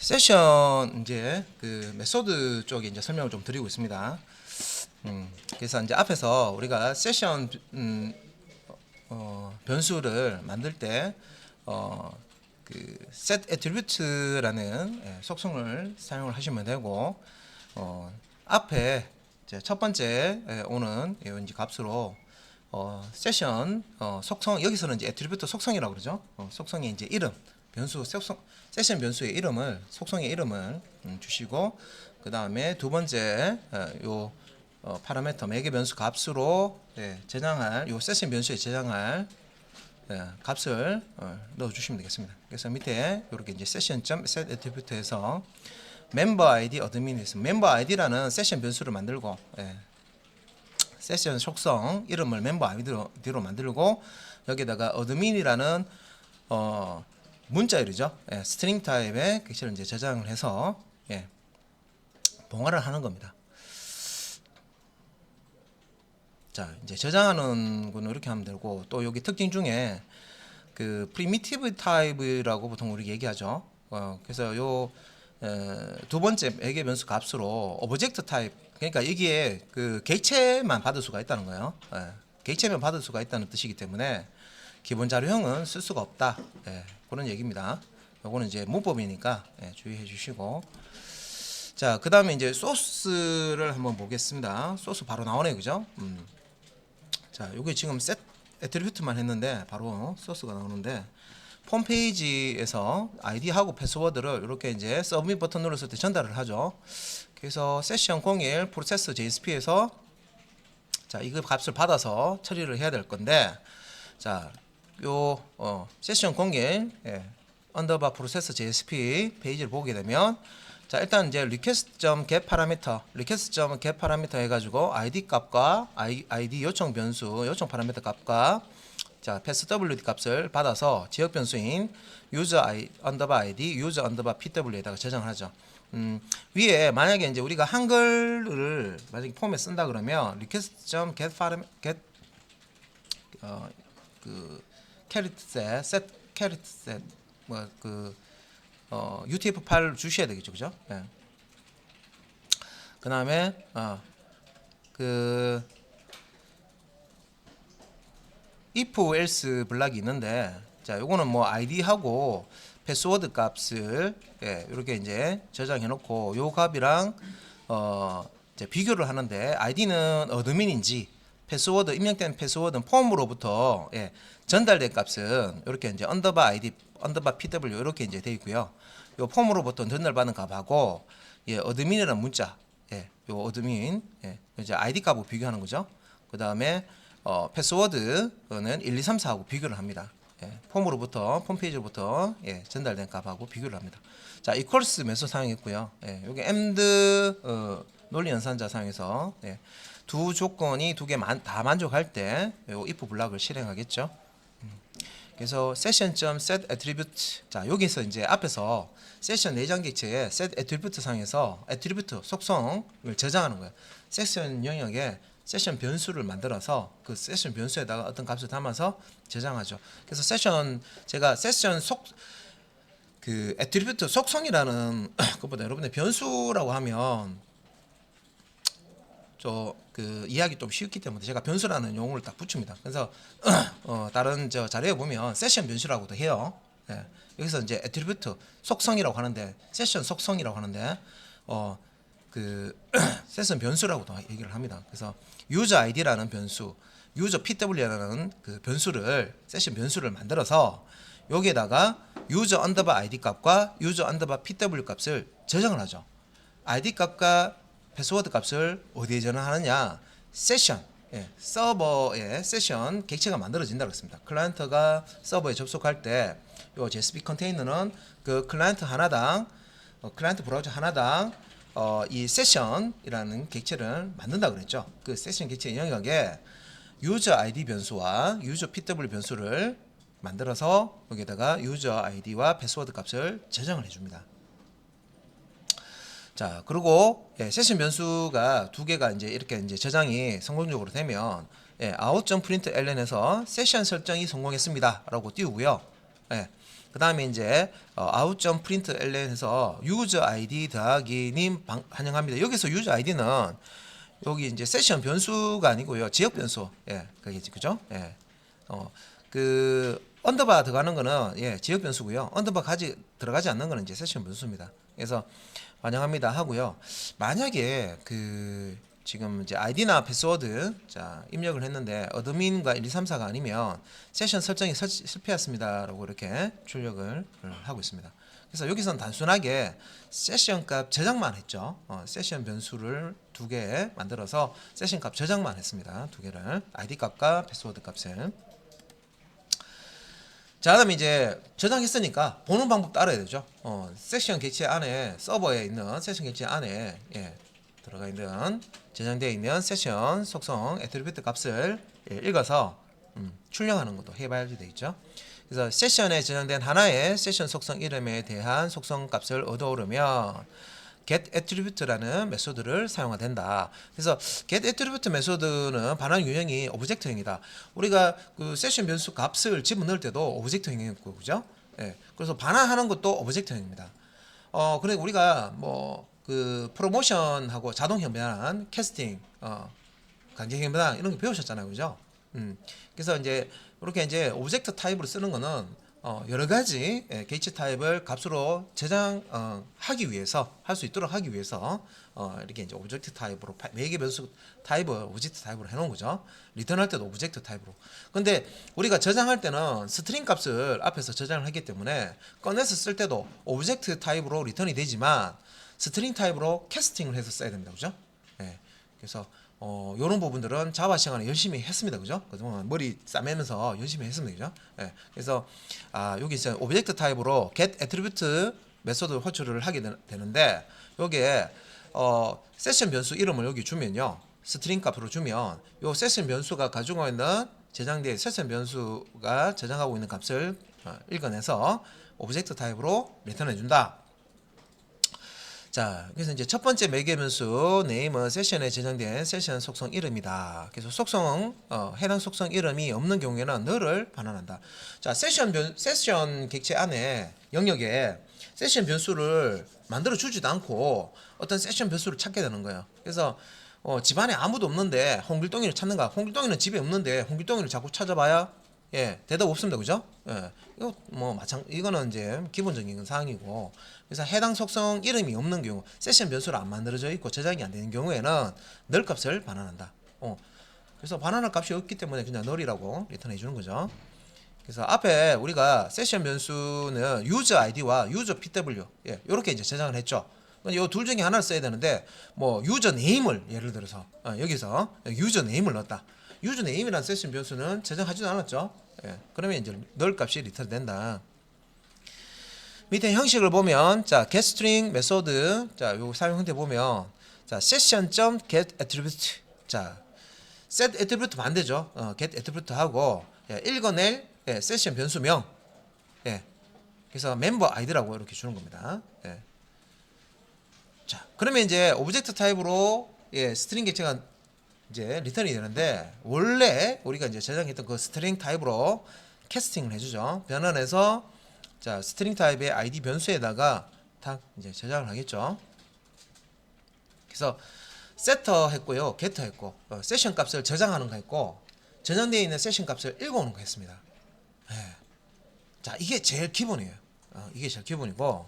세션 이제 그 메소드 쪽에 이제 설명을 좀 드리고 있습니다. 그래서 이제 앞에서 우리가 세션 변수를 만들 때 그 set attribute라는 속성을 사용을 하시면 되고 앞에 이제 첫 번째 오는 이제 값으로 세션 속성, 여기서는 이제 애트리뷰트 속성이라고 그러죠. 속성의 이제 이름, 변수 속성, 세션 변수의 이름을, 속성의 이름을 주시고, 그 다음에 두 번째 요 파라미터 매개 변수 값으로 저장할, 요 세션 변수에 저장할 값을 넣어주시면 되겠습니다. 그래서 밑에 이렇게 이제 session.set attribute에서 멤버 아이디 어드민에서 멤버 아이디라는 세션 변수를 만들고 세션 속성 이름을 멤버 아이디로 만들고, 여기다가 어드민이라는 문자열이죠. 스트링 타입의 객체를 이제 저장을 해서 봉화를 하는 겁니다. 자, 이제 저장하는 거는 이렇게 하면 되고, 또 여기 특징 중에 그 프리미티브 타입이라고 보통 우리 얘기하죠. 그래서 요 두 번째 매개 변수 값으로 오브젝트 타입, 그러니까 여기에 그 객체만 받을 수가 있다는 거예요. 객체만 받을 수가 있다는 뜻이기 때문에 기본 자료형은 쓸 수가 없다. 그런 얘기입니다. 요거는 이제 문법이니까 주의해 주시고, 자, 그 다음에 이제 소스를 한번 보겠습니다. 소스 바로 나오네요, 그죠? 자, 요게 지금 셋 애트리뷰트만 했는데 바로 소스가 나오는데, 홈페이지에서 아이디하고 패스워드를 이렇게 이제 서브밋 버튼 눌렀을 때 전달을 하죠. 그래서 세션 01 프로세스 JSP에서 자, 이거 값을 받아서 처리를 해야 될 건데, 자, 요 세션 01 언더바 프로세스 JSP 페이지를 보게 되면, 자, 일단 이제 request.get 파라미터, request.get 파라미터 해가지고 ID 값과 ID 요청 변수, 요청 파라미터 값과 자, passwd 값을 받아서 지역 변수인 user 언더바 id, user 언더바 pw에다가 저장을 하죠. 위에 만약에 이제 우리가 한글을 만약에 폼에 쓴다 그러면 request.get 그 캐리트 셋 캐리트 셋 뭐 그 UTF-8을 주셔야 되겠죠, 그죠? 그 다음에 그 if else 블락이 있는데, 자, 요거는 뭐 id하고 패스워드 값을 이렇게 이제 저장해 놓고 요 값이랑 이제 비교를 하는데, id는 어드민인지 패스워드, 입력된 패스워드는 폼으로부터 전달된 값은 이렇게 이제 언더바 id, 언더바 pw 이렇게 이제 되어 있고요. 요 폼으로부터 전달받은 값하고 어드민이라는 문자, 요 어드민, 이제 id 값하고 비교하는 거죠. 그 다음에 패스워드는 1, 2, 3, 4하고 비교를 합니다. 폼으로부터, 홈페이지로부터 전달된 값하고 비교를 합니다. 자, equals 메소드 사용했고요. 여기 and 논리 연산자 사용해서 두 조건이 두 개 다 만족할 때 요 if 블락을 실행하겠죠. 그래서 session.set attribute, 자, 여기서 이제 앞에서 세션 내장 객체에 set attribute 사용해서 attribute 속성을 저장하는 거예요. 세션 영역에 세션 변수를 만들어서 그 세션 변수에다가 어떤 값을 담아서 저장하죠. 그래서 제가 세션 그 애트리뷰트 속성이라는 것보다 여러분들 변수라고 하면 그 이해하기 좀 쉽기 때문에 제가 변수라는 용어를 딱 붙입니다. 그래서 다른 자료에 보면 세션 변수라고도 해요. 여기서 이제 애트리뷰트 속성이라고 하는데, 세션 속성이라고 하는데 그 세션 변수라고도 얘기를 합니다. 그래서 유저 아이디라는 변수, 유저 pw라는 그 변수를, 세션 변수를 만들어서 여기에다가 유저 언더바 아이디 값과 유저 언더바 pw 값을 저장을 하죠. 아이디 값과 패스워드 값을 어디에 저장하느냐? 세션, 서버에 세션 객체가 만들어진다고 했습니다. 클라이언트가 서버에 접속할 때 요 JSP 컨테이너는 그 클라이언트 하나당, 클라이언트 브라우저 하나당 이 세션이라는 객체를 만든다 그랬죠. 그 세션 객체 영역에 유저 아이디 변수와 유저 pw 변수를 만들어서 여기다가 유저 아이디와 패스워드 값을 저장을 해줍니다. 자, 그리고 세션 변수가 두 개가 이제 이렇게 이제 저장이 성공적으로 되면 out.println에서 세션 설정이 성공했습니다라고 띄우고요. 그 다음에 이제 out.println에서 user id 더하기 님 환영합니다. 여기서 user id는 여기 이제 세션 변수가 아니고요, 지역 변수. 예, 그게지, 그죠? 예, 그 언더바 들어가는 거는 예, 지역 변수고요. 언더바 들어가지 않는 거는 이제 세션 변수입니다. 그래서 환영합니다 하고요. 만약에 그 지금 이제 아이디나 패스워드 자 입력을 했는데 어드민과 1, 2, 3, 4가 아니면 세션 설정이 실패했습니다라고 이렇게 출력을 하고 있습니다. 그래서 여기서는 단순하게 세션 값 저장만 했죠. 세션 변수를 두 개 만들어서 세션 값 저장만 했습니다. 두 개를 아이디 값과 패스워드 값을. 자, 그다음에 이제 저장했으니까 보는 방법도 알아야 되죠. 세션 객체 안에 서버에 있는 세션 객체 안에 예, 들어가 있는 저장되어 있는 세션 속성 애트리뷰트 값을 예, 읽어서 출력하는 것도 해봐야지 되겠죠. 그래서 세션에 저장된 하나의 세션 속성 이름에 대한 속성 값을 얻어오려면 get attribute라는 메소드를 사용하게 된다. 그래서 get attribute 메소드는 반환 유형이 오브젝트형이다. 우리가 그 세션 변수 값을 집어넣을 때도 오브젝트형이고, 그죠? 예. 그래서 반환하는 것도 오브젝트형입니다. 그래 우리가 뭐 그 프로모션하고 자동 변환, 캐스팅, 강제 변환 이런 거 배우셨잖아요, 그죠? 그래서 이제 이렇게 이제 오브젝트 타입으로 쓰는 거는 여러 가지 게이츠 타입을 값으로 저장하기 위해서 할 수 있도록 하기 위해서 이렇게 이제 오브젝트 타입으로 매개 변수 타입을 오브젝트 타입으로 해놓은 거죠. 리턴할 때도 오브젝트 타입으로. 근데 우리가 저장할 때는 스트링 값을 앞에서 저장을 하기 때문에 꺼내서 쓸 때도 오브젝트 타입으로 리턴이 되지만 스트링 타입으로 캐스팅을 해서 써야 됩니다, 그죠? 예. 그래서 요런 부분들은 자바 시간에 열심히 했습니다, 그죠? 그동안 머리 싸매면서 열심히 했습니다, 그죠? 예. 그래서 여기 이제 오브젝트 타입으로 get attribute 메소드 호출을 하게 되는데 여기에 세션 변수 이름을 여기 주면요, 스트링 값으로 주면 요 세션 변수가 가지고 있는 저장된 세션 변수가 저장하고 있는 값을 읽어내서 오브젝트 타입으로 리턴해 준다. 자, 그래서 이제 첫 번째 매개 변수 네임은 세션에 저장된 세션 속성 이름이다. 그래서 속성 해당 속성 이름이 없는 경우에는 nul을 반환한다. 자, 세션 객체 안에 영역에 세션 변수를 만들어 주지도 않고 어떤 세션 변수를 찾게 되는 거예요. 그래서 집안에 아무도 없는데 홍길동이를 찾는가? 홍길동이는 집에 없는데 홍길동이를 자꾸 찾아봐야 예, 대답 없습니다, 그죠? 예, 이거 뭐 이거는 이제 기본적인 사항이고, 그래서 해당 속성 이름이 없는 경우, 세션 변수로 안 만들어져 있고 저장이 안 되는 경우에는 널 값을 반환한다. 그래서 반환할 값이 없기 때문에 그냥 널이라고 리턴해 주는 거죠. 그래서 앞에 우리가 세션 변수는 유저 아이디와 유저 PW 예, 이렇게 이제 저장을 했죠. 이 둘 중에 하나를 써야 되는데 뭐 유저 네임을 예를 들어서 여기서 유저 네임을 넣었다. 유저 네임이라는 세션 변수는 저장하지도 않았죠. 예, 그러면 이제 널 값이 리턴 된다. 밑에 형식을 보면 자 getString 메소드 자 요 사용 형태 보면 자 session.getAttribute 자 set attribute 반대죠. get attribute 하고 예, 읽어낼 예, 세션 변수명 예, 그래서 멤버 아이디라고 이렇게 주는 겁니다. 예. 자 그러면 이제 오브젝트 타입으로 예, 스트링 객체가 이제 리턴이 되는데 원래 우리가 이제 저장했던 그 스트링 타입으로 캐스팅을 해주죠. 변환해서 자 스트링 타입의 id 변수에다가 딱 이제 저장을 하겠죠. 그래서 세터 했고요, 게터 했고 세션 값을 저장하는 거 했고 저장되어 있는 세션 값을 읽어오는 거 했습니다. 예. 자 이게 제일 기본이에요. 이게 제일 기본이고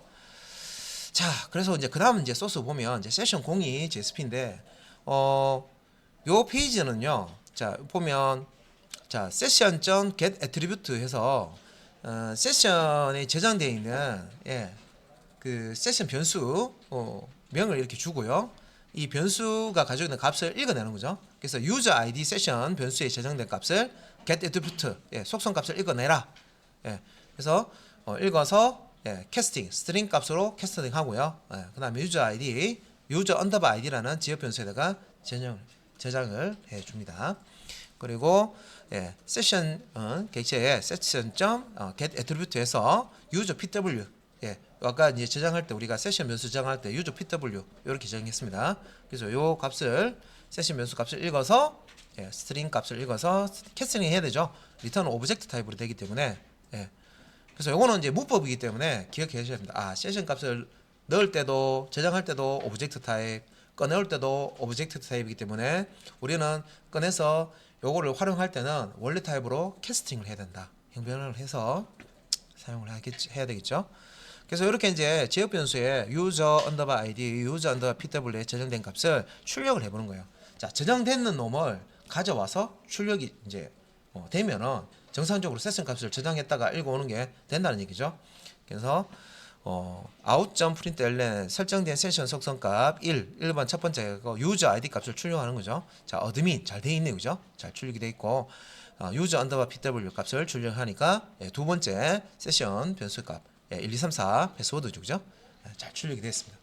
자 그래서 이제 그 다음 이제 소스 보면 이제 세션 02 JSP인데 요 페이지는요. 자 보면 자 session.get attribute 해서 세션에 저장되어 있는 예, 그 세션 변수 명을 이렇게 주고요. 이 변수가 가지고 있는 값을 읽어내는 거죠. 그래서 user id 세션 변수에 저장된 값을 get attribute 예, 속성 값을 읽어내라. 예, 그래서 읽어서 예, 캐스팅 스트링 값으로 캐스팅 하고요. 예, 그다음에 user id user underbar id라는 지역 변수에다가 저장을 해줍니다. 그리고 예, 세션 객체에 session.get attribute에서 user pw 예, 아까 이제 저장할 때 우리가 세션 변수 저장할 때 user pw 이렇게 저장했습니다. 그래서 요 값을 세션 변수 값을 읽어서 예, 스트링 값을 읽어서 캐스팅 해야 되죠. 리턴은 오브젝트 타입으로 되기 때문에 예, 그래서 요거는 이제 문법이기 때문에 기억해 주셔야 됩니다. 아, 세션 값을 넣을 때도 저장할 때도 오브젝트 타입, 꺼내올 때도 오브젝트 타입이기 때문에 우리는 꺼내서 요거를 활용할 때는 원래 타입으로 캐스팅을 해야 된다. 형변을 해서 사용을 해야 되겠죠. 그래서 이렇게 이제 제어 변수에 user underbar id, user underbar pw에 저장된 값을 출력을 해보는 거예요. 자, 저장되는 놈을 가져와서 출력이 이제 되면은 정상적으로 세션 값을 저장했다가 읽어오는 게 된다는 얘기죠. 그래서 out.println 설정된 세션 속성값 1번 첫 번째 거 user id 값을 출력하는 거죠. 자, 어드민 잘 돼 있네, 그죠? 잘 출력이 돼 있고 user underbar pw 값을 출력하니까 두 번째 세션 변수 값 1, 2, 3, 4 패스워드죠, 그죠? 잘 출력이 됐습니다.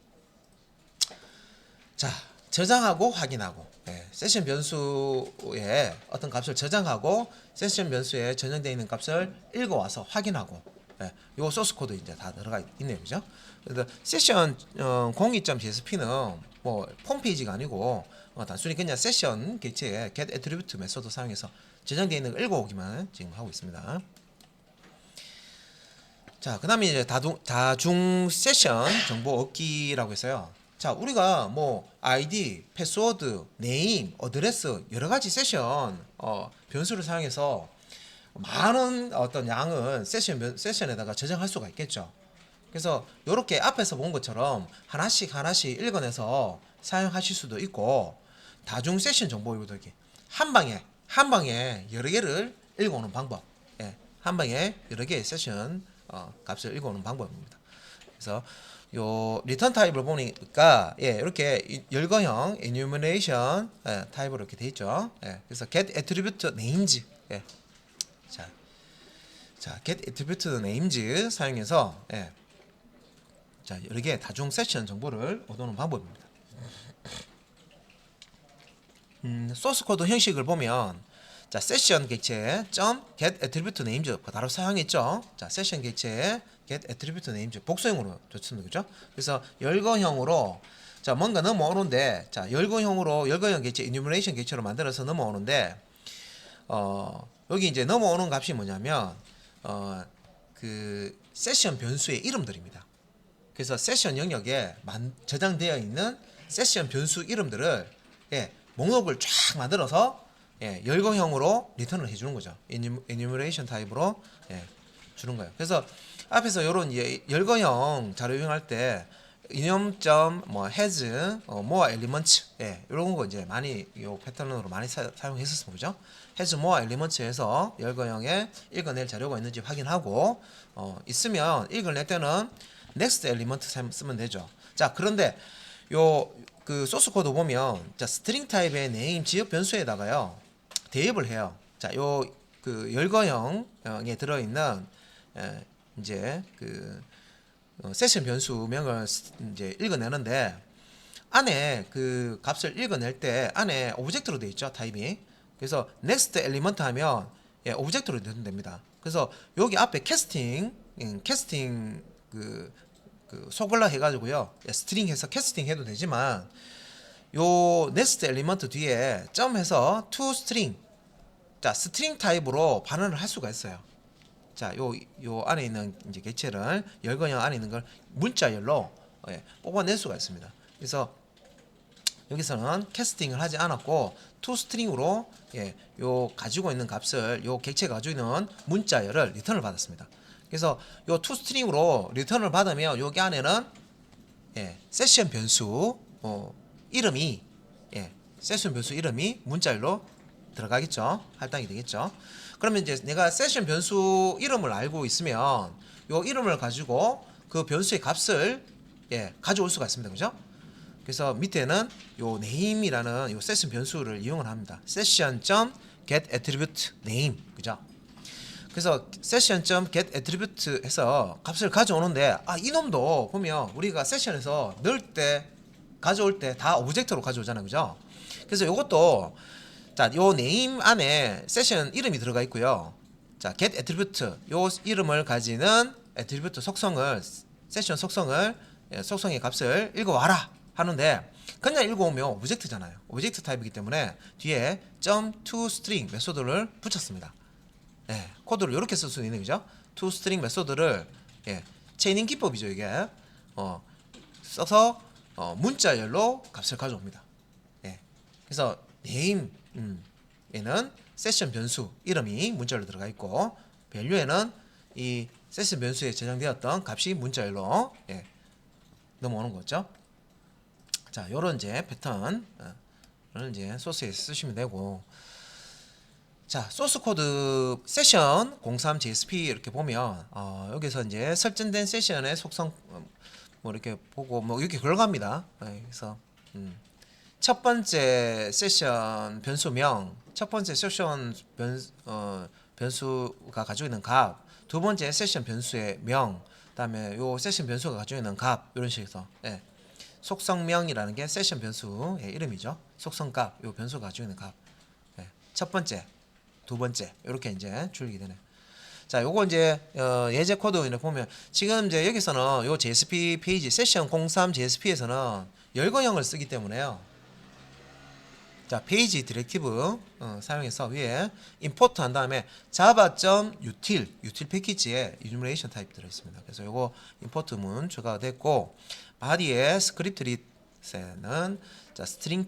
자, 저장하고 확인하고 세션 변수에 어떤 값을 저장하고 세션 변수에 저장되어 있는 값을 읽어와서 확인하고 요 소스 코드 이제 다 들어가 있네요, 그죠? 그래서 세션 02.csv는 뭐 홈페이지가 아니고 단순히 그냥 세션 객체에 get attribute 메소드 사용해서 저장되어 있는 걸 읽어오기만 지금 하고 있습니다. 자, 그 다음에 이제 다중 세션 정보 얻기라고 했어요. 자, 우리가 뭐 아이디, 패스워드, 네임, 어드레스 여러 가지 세션 변수를 사용해서 많은 어떤 양을 세션에다가 저장할 수가 있겠죠. 그래서 이렇게 앞에서 본 것처럼 하나씩 읽어내서 사용하실 수도 있고, 다중 세션 정보 얻기 한 방에 여러 개를 읽어오는 방법, 한 방에 여러 개의 세션 값을 읽어오는 방법입니다. 그래서 요 리턴 타입을 보니까 이렇게 열거형 enumeration 타입으로 이렇게 돼 있죠. 그래서 get attribute names 자 get attribute names 사용해서 자, 여러 개의 다중 세션 정보를 얻어오는 방법입니다. 소스 코드 형식을 보면 자, 세션 객체에 .get attribute names 바로 사용했죠. 자, 세션 객체에 get attribute names 복수형으로 좋습니다, 그죠? 그래서 열거형으로 자, 뭔가 넘어오는데 자, 열거형 객체 enumeration 객체로 만들어서 넘어오는데 여기 이제 넘어오는 값이 뭐냐면 그 세션 변수의 이름들입니다. 그래서 세션 영역에 저장되어 있는 세션 변수 이름들을 목록을 쫙 만들어서 열거형으로 리턴을 해주는 거죠. enumeration 타입으로 주는 거예요. 그래서 앞에서 이런 열거형 자료 이용할 때 이념점 뭐 has, more elements 이런 거 이제 많이 요 패턴으로 많이 사용했었습니다, 그죠? has more elements에서 열거형에 읽어낼 자료가 있는지 확인하고 있으면 읽어낼 때는 next element 쓰면 되죠. 자, 그런데 요 그 소스 코드 보면 자, 스트링 타입의 name 지역 변수에다가요 대입을 해요. 자, 요 그 열거형에 들어있는 이제 그 세션 변수명을 이제 읽어내는데 안에 그 값을 읽어낼 때 안에 오브젝트로 되어 있죠, 타입이. 그래서 next element 하면 오브젝트로 되면 됩니다. 그래서 여기 앞에 캐스팅 그 소글라 해가지고요 스트링 해서 캐스팅 해도 되지만 요 next element 뒤에 점해서 to string 자, 스트링 타입으로 반환을 할 수가 있어요. 자, 요 안에 있는 이제 객체를 열거형 안에 있는 걸 문자열로 뽑아낼 수가 있습니다. 그래서 여기서는 캐스팅을 하지 않았고 to string으로 요 가지고 있는 값을 요 객체가 가지고 있는 문자열을 리턴을 받았습니다. 그래서 요 to string으로 리턴을 받으면 여기 안에는 세션 변수 이름이 세션 변수 이름이 문자열로 들어가겠죠. 할당이 되겠죠. 그러면 이제 내가 세션 변수 이름을 알고 있으면 요 이름을 가지고 그 변수의 값을 가져올 수가 있습니다, 그죠? 그래서 밑에는 요 name이라는 요 세션 변수를 이용을 합니다. session.get attribute name, 그죠? 그래서 session.get attribute 해서 값을 가져오는데 이놈도 보면 우리가 세션에서 넣을 때 가져올 때 다 오브젝트로 가져오잖아요, 그죠? 그래서 요것도 자, 요 name 안에 세션 이름이 들어가 있고요. 자, get attribute 요 이름을 가지는 attribute 속성을 세션 속성을 속성의 값을 읽어와라 하는데 그냥 읽어오면 오브젝트잖아요. 오브젝트 타입이기 때문에 뒤에 .toString 메소드를 붙였습니다. 코드를 이렇게 쓸 수 있는 거죠. toString 메소드를 체이닝 기법이죠 이게. 써서 문자열로 값을 가져옵니다. 그래서 name 얘는 세션 변수 이름이 문자열로 들어가 있고 value에는 이 세션 변수에 저장되었던 값이 문자열로 넘어오는 거죠. 자, 요런 이제 패턴 을 이제 소스에 쓰시면 되고, 자, 소스 코드 세션 03 JSP 이렇게 보면 여기서 이제 설정된 세션의 속성 뭐 이렇게 보고 뭐 이렇게 걸어갑니다. 그래서 첫 번째 세션 변수명, 첫 번째 세션 변수가 가지고 있는 값, 두 번째 세션 변수의 명, 그다음에 요 세션 변수가 가지고 있는 값 이런 식으로 속성명이라는 게 세션 변수의 이름이죠. 속성값, 요 변수가 가지고 있는 값. 첫 번째, 두 번째 이렇게 이제 줄이게 되네. 자, 요거 이제 예제 코드를 보면 지금 이제 여기서는 요 JSP 페이지 세션 03 JSP에서는 열거형을 쓰기 때문에요. 자, 페이지 디렉티브 사용해서 위에 import 한 다음에 java.util 패키지에 enumeration 타입 들어 있습니다. 그래서 요거 import 문 추가가 됐고, body의 스크립트 리셋은 자, 스트링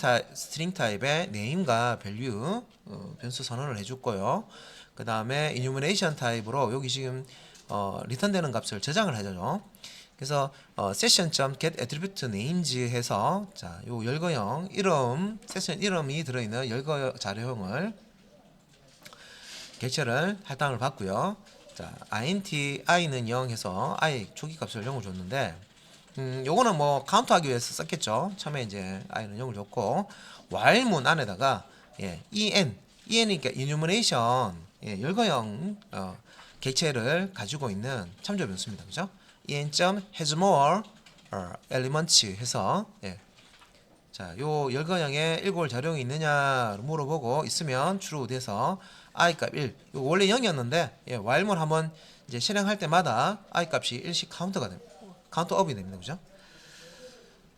타입의 name과 value 변수 선언을 해줄 거요. 그 다음에 enumeration 타입으로 여기 지금 리턴되는 값을 저장을 해줘요. 그래서 session.get attribute names 해서 자, 요 열거형 이름, 세션 이름이 들어있는 열거 자료형을 객체를 할당을 받고요. 자, int i는 0 해서 i 초기 값을 0을 줬는데 요거는 뭐 카운트하기 위해서 썼겠죠. 처음에 이제 i는 0을 줬고, while문 안에다가 en이니까 enumeration 열거형 객체를 가지고 있는 참조 변수입니다. 그죠? en.has more elements 해서 자, 요 열거형에 읽어올 자료형이 있느냐를 물어보고 있으면 true 돼서 i 값 1. 요 원래 0이었는데 while문 한번 이제 실행할 때마다 i 값이 1씩 카운트가 됩니다. 카운트 업이 됩니다. 그죠?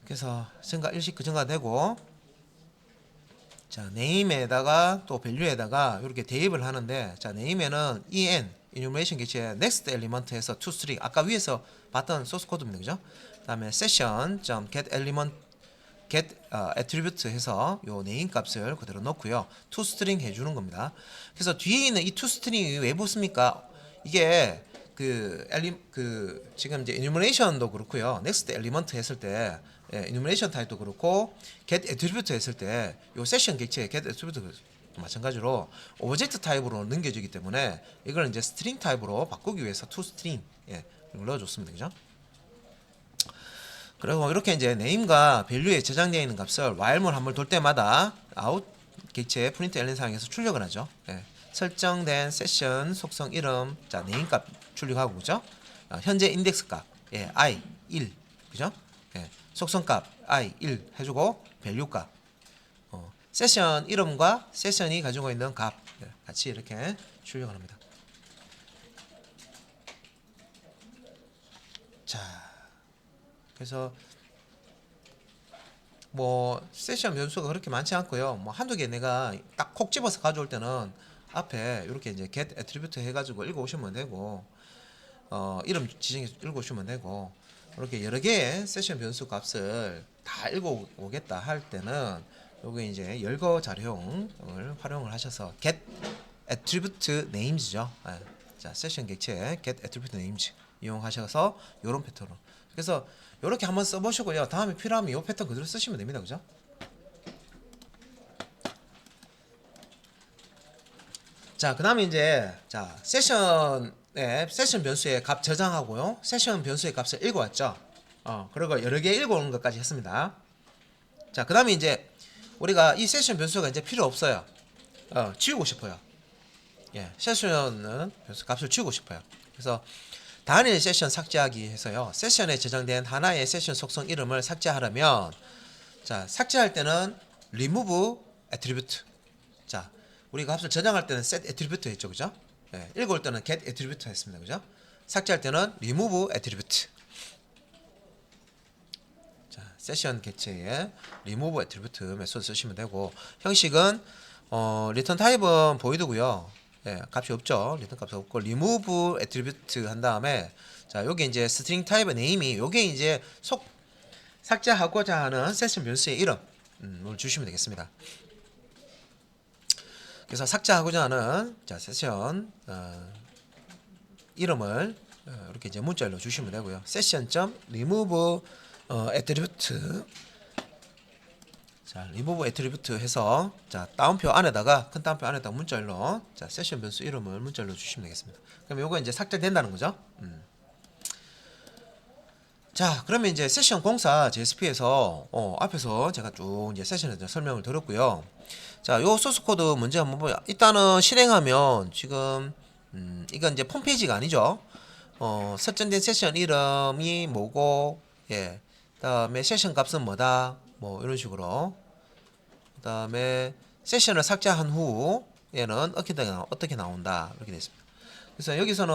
그래서 증가 1씩 증가되고, 자, name에다가 또 value에다가 이렇게 대입을 하는데, 자, name에는 enumeration 객체 next element 해서 toString 아까 위에서 봤던 소스 코드입니다. 그죠? 그다음에 session.get element get attribute 해서 요 name 값을 그대로 넣고요. toString 해주는 겁니다. 그래서 뒤에 있는 이 toString이 왜 붙습니까? 이게 지금 이제 enumeration도 그렇고요. next element 했을 때 enumeration 타입도 그렇고 get attribute 했을 때 요 session 객체의 get attribute 마찬가지로 오브젝트 타입으로 넘겨지기 때문에 이걸 이제 스트링 타입으로 바꾸기 위해서 toString 이걸 넣어줬습니다. 그죠? 그리고 이렇게 이제 name과 value에 저장되어 있는 값을 while문 한번 돌 때마다 out 객체의 printLN 사용해서 출력을 하죠. 설정된 세션 속성 이름, 자, name 값 출력하고, 그죠? 현재 인덱스 값 i 1, 그죠? 속성 값 i 1 해주고 value 값 세션 이름과 세션이 가지고 있는 값 같이 이렇게 출력을 합니다. 자, 그래서 뭐 세션 변수가 그렇게 많지 않고요. 뭐 한두 개 내가 딱 콕 집어서 가져올 때는 앞에 이렇게 이제 get attribute 해가지고 읽어오시면 되고, 이름 지정해서 읽어오시면 되고, 이렇게 여러 개의 세션 변수 값을 다 읽어오겠다 할 때는 여기 이제 열거 자료형을 활용을 하셔서 get attribute names죠. 자, 세션 객체 get attribute names 이용하셔서 이런 패턴으로. 그래서 이렇게 한번 써보시고요. 다음에 필요하면 이 패턴 그대로 쓰시면 됩니다. 그죠? 자, 그 다음에 이제 자, 세션 변수의 값 저장하고요. 세션 변수의 값을 읽어왔죠. 그리고 여러 개 읽어오는 것까지 했습니다. 자, 그 다음에 이제 우리가 이 세션 변수가 이제 필요 없어요. 지우고 싶어요. 세션은 변수 값을 지우고 싶어요. 그래서 단일 세션 삭제하기 해서요. 세션에 저장된 하나의 세션 속성 이름을 삭제하려면, 자, 삭제할 때는 remove attribute. 자, 우리가 값을 저장할 때는 set attribute 했죠. 그죠? 읽을 때는 get attribute 했습니다. 그죠? 삭제할 때는 remove attribute. 자, 세션 객체에 remove attribute 메소드 쓰시면 되고, 형식은 return 타입은 void고요. 예, 값이 없죠. 리턴 값이 없고 remove attribute 한 다음에 자 여기 이제 string type name이 요게 이제 삭제하고자 하는 세션 변수의 이름을 주시면 되겠습니다. 그래서 삭제하고자 하는 자 세션 이름을 이렇게 이제 문자로 주시면 되고요. session.remove attribute 자 remove attribute 해서 자 따옴표 안에다가 큰 따옴표 안에다가 문자로 자 세션 변수 이름을 문자로 주시면 되겠습니다. 그럼 요거 이제 삭제된다는 거죠. 자 그러면 이제 세션 공사 JSP에서 앞에서 제가 쭉 이제 세션에 대한 설명을 드렸고요. 자 요 소스 코드 문제 한번 보요. 일단은 실행하면 지금 이건 이제 홈페이지가 아니죠. 설정된 세션 이름이 뭐고 예 그다음에 세션 값은 뭐다 뭐 이런 식으로 그다음에 세션을 삭제한 후 얘는 어떻게 나온다 이렇게 되어 있습니다. 그래서 여기서는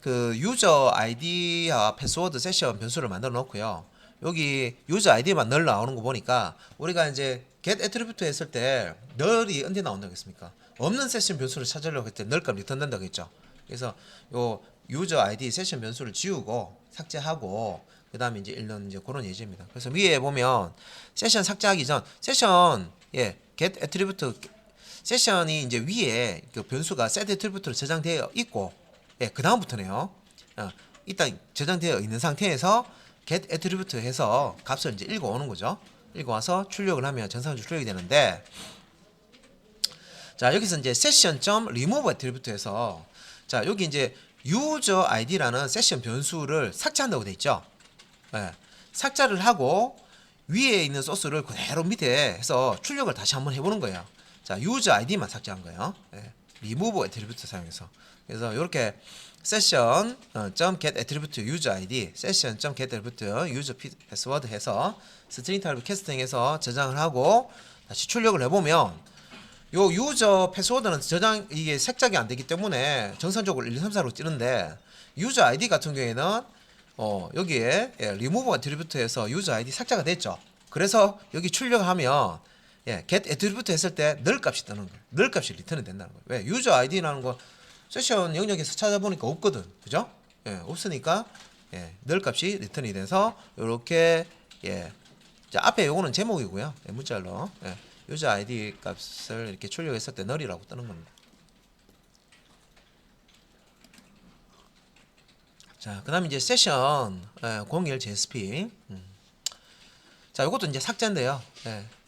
그 유저 아이디와 패스워드 세션 변수를 만들어 놓고요. 여기 유저 아이디만 널 나오는 거 보니까 우리가 이제 get attribute 했을 때 널이 언제 나온다고 했습니까? 없는 세션 변수를 찾으려고 했을 때 널 값 리턴 된다고 했죠. 그래서 요 유저 아이디 세션 변수를 지우고 삭제하고 그다음에 이제 읽는 이제 그런 예제입니다. 그래서 위에 보면 세션 삭제하기 전 세션 get attribute 세션이 이제 위에 그 변수가 set attribute로 저장되어 있고 그 다음부터네요. 일단 저장되어 있는 상태에서 get attribute 해서 값을 이제 읽어오는 거죠. 읽어와서 출력을 하면 정상적으로 출력이 되는데 자 여기서 이제 session.remove attribute에서 자 여기 이제 user id라는 세션 변수를 삭제한다고 돼 있죠. 삭제를 하고 위에 있는 소스를 그대로 밑에 해서 출력을 다시 한번 해보는 거예요. 자 user id만 삭제한 거예요. remove attribute 사용해서 그래서 이렇게 session .get attribute user id session .get attribute user password 해서 string type 캐스팅해서 저장을 하고 다시 출력을 해보면 요 유저 패스워드는 저장 이게 색작이 안 되기 때문에 정상적으로 1, 2, 3, 4로 뜨는데 유저 아이디 같은 경우에는 여기에 remove attribute에서 유저 아이디 삭제가 됐죠. 그래서 여기 출력하면 get attribute 했을 때 널 값이 뜨는 거예요. 널 값이 리턴이 된다는 거예요. 왜? 유저 아이디라는 거 세션 영역에서 찾아보니까 없거든. 그죠? 없으니까 널 값이 리턴이 돼서 요렇게 자 앞에 요거는 제목이고요. 문자로 유저 아이디 값을 이렇게 출력했을 때 널이라고 뜨는 겁니다. 자, 그 다음에 이제 세션 01 JSP. 자, 이것도 이제 삭제인데요.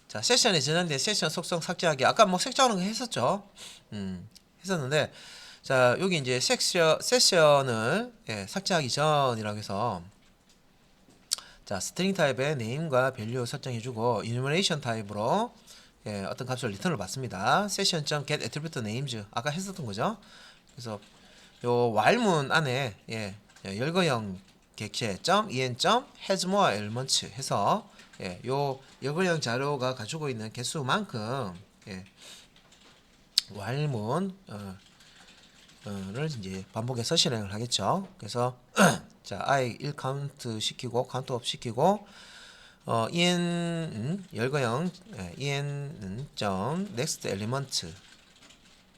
자, 세션에 저장된 세션 속성 삭제하기. 아까 뭐 삭제하는 거 했었죠. 했었는데, 자, 여기 이제 세션을 삭제하기 전이라고 해서, 자, 스트링 타입의 네임과 밸류 설정해주고, enumeration 타입으로 어떤 값을 리턴을 받습니다. session.get attribute names 아까 했었던 거죠. 그래서 요 while문 안에 열거형 객체 .en has more elements 해서 요 열거형 자료가 가지고 있는 개수만큼 while문 를 이제 반복해서 실행을 하겠죠. 그래서 자 i 1 카운트 시키고 카운트 업 시키고 열거형 en next element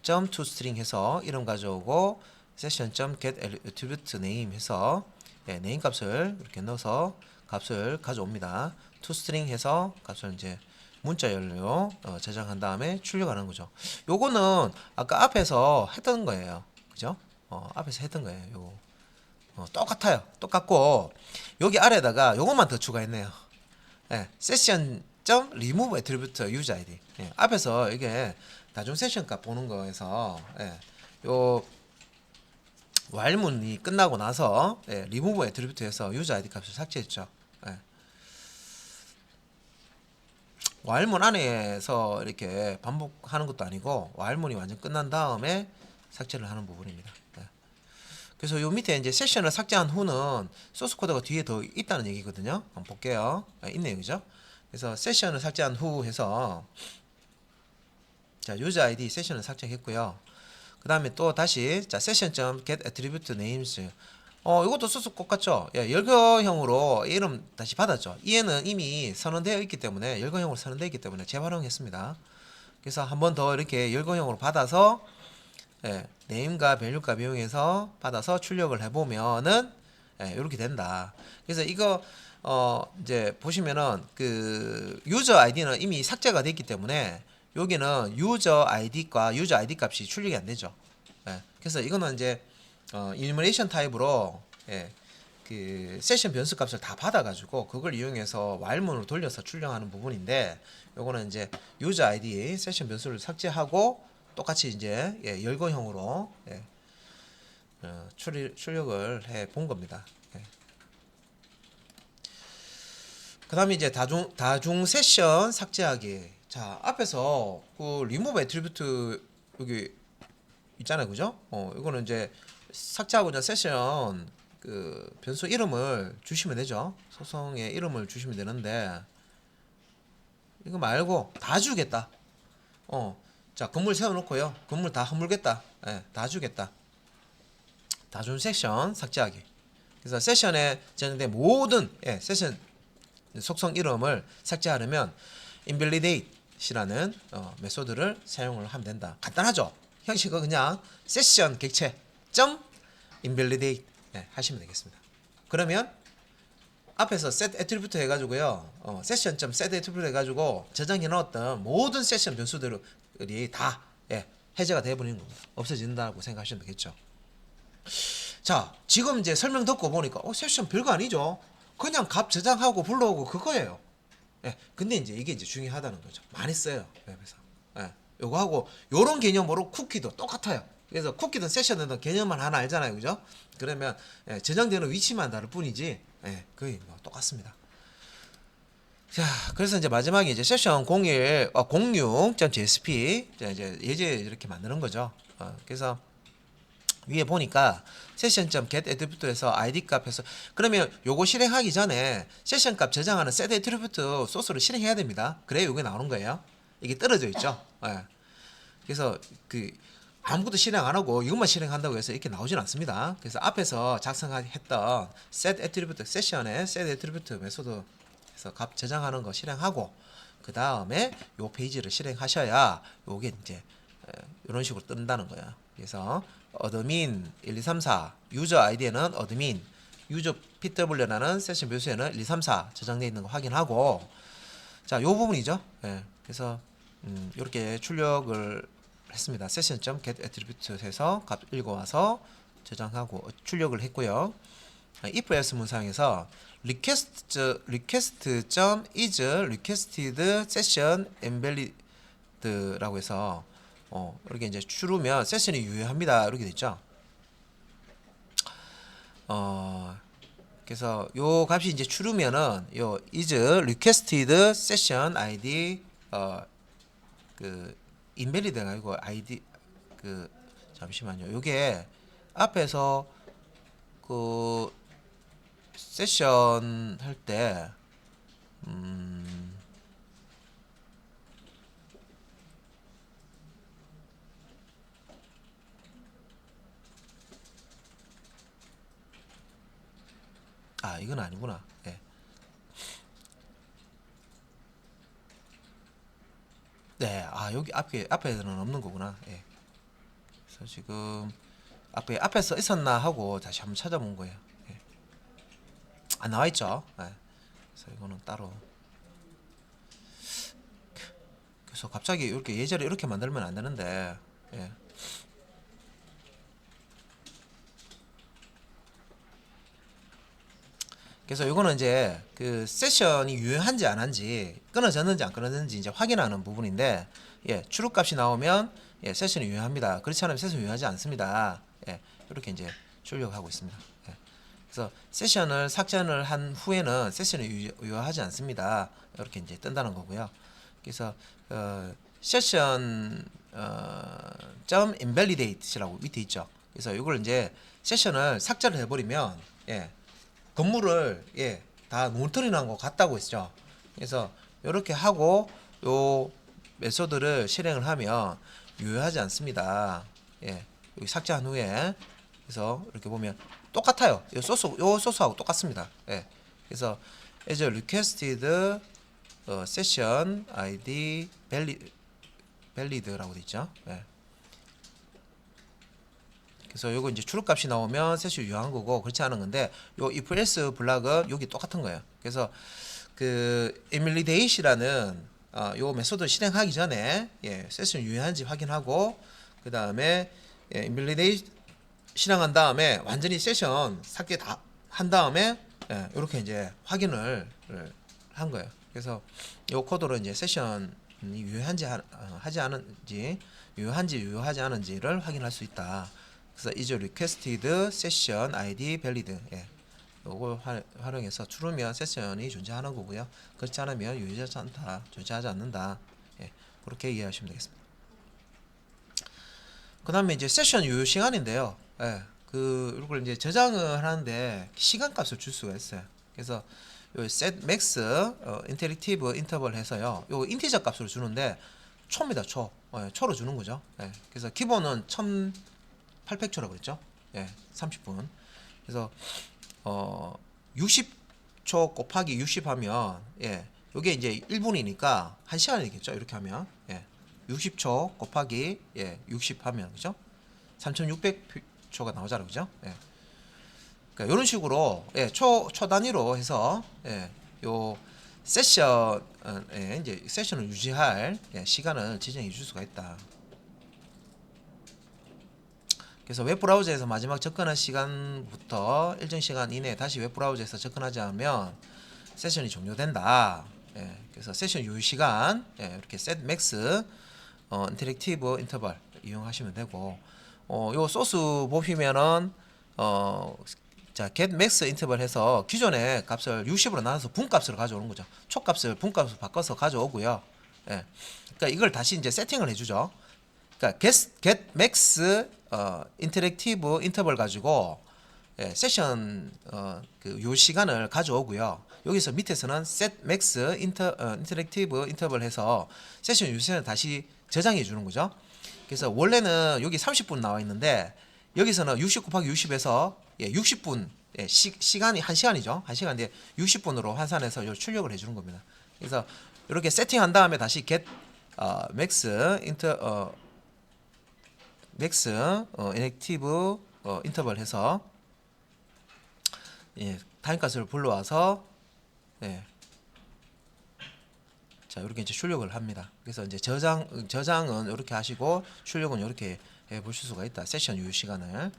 toString 해서 이름 가져오고 session.get attribute name 해서 name 값을 이렇게 넣어서 값을 가져옵니다. toString 해서 값을 이제 문자열로 저장한 다음에 출력하는 거죠. 요거는 아까 앞에서 했던 거예요. 그죠? 앞에서 했던 거예요. 요 똑같아요. 똑같고 여기 아래다가 요것만 더 추가했네요. session.remove attribute user id. 앞에서 이게 나중 세션 값 보는 거에서 요 while문이 끝나고 나서 remove attribute에서 user id 값을 삭제했죠. while문 안에서 이렇게 반복하는 것도 아니고 while문이 완전 끝난 다음에 삭제를 하는 부분입니다. 그래서 요 밑에 이제 세션을 삭제한 후는 소스 코드가 뒤에 더 있다는 얘기거든요. 한번 볼게요. 있네요, 그죠? 그래서 세션을 삭제한 후 해서 자 유저 아이디 세션을 삭제했고요. 그 다음에 또 다시 자 session.get attribute names 이것도 소스 똑같죠? 열거형으로 이름 다시 받았죠. 얘는 이미 선언되어 있기 때문에 열거형으로 선언되어 있기 때문에 재활용했습니다. 그래서 한 번 더 이렇게 열거형으로 받아서 예, 네임과 밸류값 이용해서 받아서 출력을 해보면은 이렇게 된다. 그래서 이거 이제 보시면은 그 유저 아이디는 이미 삭제가 됐기 때문에 여기는 유저 아이디과 유저 아이디 값이 출력이 안 되죠. 예, 그래서 이거는 이제 이니머레이션 타입으로 그 세션 변수 값을 다 받아가지고 그걸 이용해서 while문으로 돌려서 출력하는 부분인데 요거는 이제 유저 아이디 세션 변수를 삭제하고 똑같이 이제 열거형으로 출력을 해 본 겁니다. 그 다음에 이제 다중 세션 삭제하기. 자, 앞에서 그 리무브 애트리뷰트 여기 있잖아요, 그죠? 이거는 이제 삭제하고 이제 세션 그 변수 이름을 주시면 되죠. 소송의 이름을 주시면 되는데 이거 말고 다 주겠다. 자, 건물 세워놓고요. 건물 다 허물겠다. 다 주겠다. 다중 세션 삭제하기. 그래서 세션에 저장된 모든 세션 속성 이름을 삭제하려면 invalidate이라는 메소드를 사용을 하면 된다. 간단하죠? 형식은 그냥 세션 객체 .invalidate 하시면 되겠습니다. 그러면 앞에서 set attribute 해가지고요, session.set attribute 해가지고 저장해 넣었던 모든 세션 변수들이 다 해제가 되어버리는 겁니다. 없어진다고 생각하시면 되겠죠. 자, 지금 이제 설명 듣고 보니까 세션 별거 아니죠. 그냥 값 저장하고 불러오고 그거예요. 근데 이제 이게 이제 중요하다는 거죠. 많이 써요, 웹에서. 요거 하고 요런 개념으로 쿠키도 똑같아요. 그래서 쿠키든 세션이든 개념만 하나 알잖아요, 그죠? 그러면 저장되는 위치만 다를 뿐이지 거의 뭐 똑같습니다. 자, 그래서 이제 마지막에 이제 세션 06.jsp 이제 예제 이렇게 만드는 거죠. 그래서 위에 보니까 session.getAttribute에서 id 값에서 그러면 요거 실행하기 전에 세션 값 저장하는 set attribute 소스를 실행해야 됩니다. 그래야 요게 나오는 거예요. 이게 떨어져 있죠. 그래서 그 아무것도 실행 안 하고 이것만 실행한다고 해서 이렇게 나오진 않습니다. 그래서 앞에서 작성했던 set attribute 세션의 set attribute 메소드에서 값 저장하는 거 실행하고 그 다음에 요 페이지를 실행하셔야 요게 이제 이런 식으로 뜬다는 거야. 그래서 어드민 1, 2, 3, 4 유저 아이디에는 어드민 유저 pw라는 세션 묘수에는 1, 2, 3, 4 저장되어 있는 거 확인하고 자, 요 부분이죠. 그래서 이렇게 출력을 했습니다. session.getAttribute에서 값 읽어와서 저장하고 출력을 했고요. if else 문상에서 request.is requested session invalid라고 해서 이렇게 이제 추르면 세션이 유효합니다. 이렇게 됐죠. 그래서 요 값이 이제 추르면은 요 is requested session id 그 invalid가 아니고 id 그 잠시만요. 요게 앞에서 그 세션 할때 이건 아니구나. 네, 여기 앞에는 없는 거구나. 그래서 지금 앞에서 있었나 하고 다시 한번 찾아본 거예요. 나와 있죠. 그래서 이거는 따로. 그래서 갑자기 이렇게 예제를 이렇게 만들면 안 되는데. 그래서 이거는 이제 그 세션이 유효한지 안 한지 끊어졌는지 안 끊어졌는지 이제 확인하는 부분인데 출력값이 나오면 세션이 유효합니다. 그렇지 않으면 세션이 유효하지 않습니다. 이렇게 이제 출력하고 있습니다. 그래서 세션을 삭제를 한 후에는 세션이 유효하지 않습니다. 이렇게 이제 뜬다는 거고요. 그래서 세션 .invalidate라고 밑에 있죠. 그래서 이걸 이제 세션을 삭제를 해버리면 건물을 다 뭉터리 난 것 같다고 했죠. 그래서 이렇게 하고 요 메소드를 실행을 하면 유효하지 않습니다. 여기 삭제한 후에 그래서 이렇게 보면 똑같아요. 요 소스하고 똑같습니다. 그래서 as requested session id valid라고 돼 있죠. 그래서 요거 이제 출력값이 나오면 세션 유효한 거고 그렇지 않은 건데 요 if else 블락은 여기 똑같은 거예요. 그래서 그 invalidate이라는 요 메소드 실행하기 전에 세션 유효한지 확인하고 그 다음에 invalidate 실행한 다음에 완전히 세션 삭제 다 한 다음에 이렇게 이제 확인을 한 거예요. 그래서 요 코드로 이제 세션이 유효한지 하지 않은지 유효하지 않은지를 확인할 수 있다. 그래서 is requested session ID valid 요걸 활용해서 true면 세션이 존재하는 거고요. 그렇지 않으면 유효하지 않다, 존재하지 않는다. 그렇게 이해하시면 되겠습니다. 그 다음에 이제 세션 유효 시간인데요. 이걸 이제 저장을 하는데 시간값을 줄 수가 있어요. 그래서 요 set max interactive interval 해서요. 요 인티저 값으로 주는데 초입니다. 초로 주는 거죠. 그래서 기본은 1800초라고 했죠. 30분. 그래서 60초 곱하기 60 하면 요게 이제 1분이니까 1시간이겠죠. 이렇게 하면 60초 곱하기 60 하면 그죠? 3600초가 나오잖아요. 그죠? 그러니까 이런 식으로 초 단위로 해서 요 세션에 이제 세션을 유지할 시간을 지정해 줄 수가 있다. 그래서 웹브라우저에서 마지막 접근한 시간부터 일정 시간 이내에 다시 웹브라우저에서 접근하지 않으면 세션이 종료된다. 그래서 세션 유효 시간 이렇게 set max 인터랙티브 인터벌 이용하시면 되고 요 소스 보시면은 자 get max 인터벌 해서 기존의 값을 60으로 나눠서 분값으로 가져오는 거죠. 초값을 분값으로 바꿔서 가져오고요. 그러니까 이걸 다시 이제 세팅을 해주죠. 그러니까 get max 인터랙티브 인터벌 가지고 세션 그 요 시간을 가져오고요. 여기서 밑에서는 set max 인터랙티브 인터벌 해서 세션 요 시간을 다시 저장해 주는 거죠. 그래서 원래는 여기 30분 나와 있는데 여기서는 60 곱하기 60에서 60분 시간이 1시간이죠. 1시간인데 60분으로 환산해서 요 출력을 해 주는 겁니다. 그래서 이렇게 세팅한 다음에 다시 get max 인액티브 인터벌 해서 타임값을 불러와서 자 이렇게 이제 출력을 합니다. 그래서 이제 저장은 이렇게 하시고 출력은 이렇게 보실 수가 있다. 세션 유효 시간을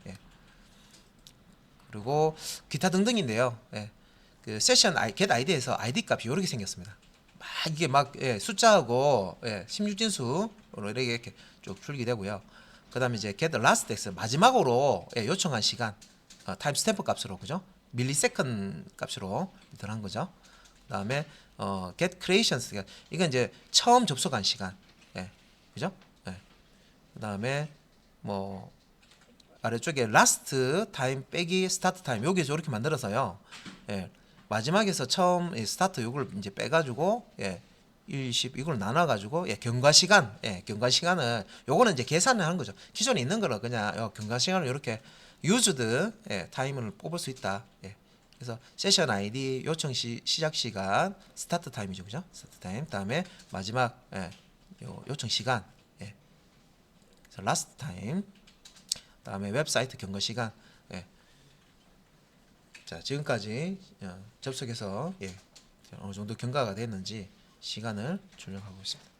그리고 기타 등등인데요. 그 세션 get id에서 id 값이 이렇게 생겼습니다. 막 이게 막 숫자하고 16진수로 이렇게 쭉 출기되고요. 그 다음에 이제 get last x 마지막으로 요청한 시간 타임 스탬프 값으로 그죠? 밀리세컨 값으로 들어간 거죠. 그 다음에 get creations 이건 이제 처음 접속한 시간 그죠? 그 다음에 뭐 아래쪽에 last time 빼기 start time 여기서 이렇게 만들어서요. 마지막에서 처음 스타트 요걸 이제 빼가지고 10 이걸 나눠가지고 경과 시간을 요거는 이제 계산을 하는 거죠. 기존에 있는 거는 그냥 경과 시간을 이렇게 used 타임을 뽑을 수 있다. 그래서 세션 아이디 요청 시작 시간 스타트 타임이죠, 그죠? 스타트 타임 다음에 마지막 요청 시간 그래서 라스트 타임 다음에 웹사이트 경과 시간 자 지금까지 접속해서 어느 정도 경과가 됐는지 시간을 출력하고 있습니다.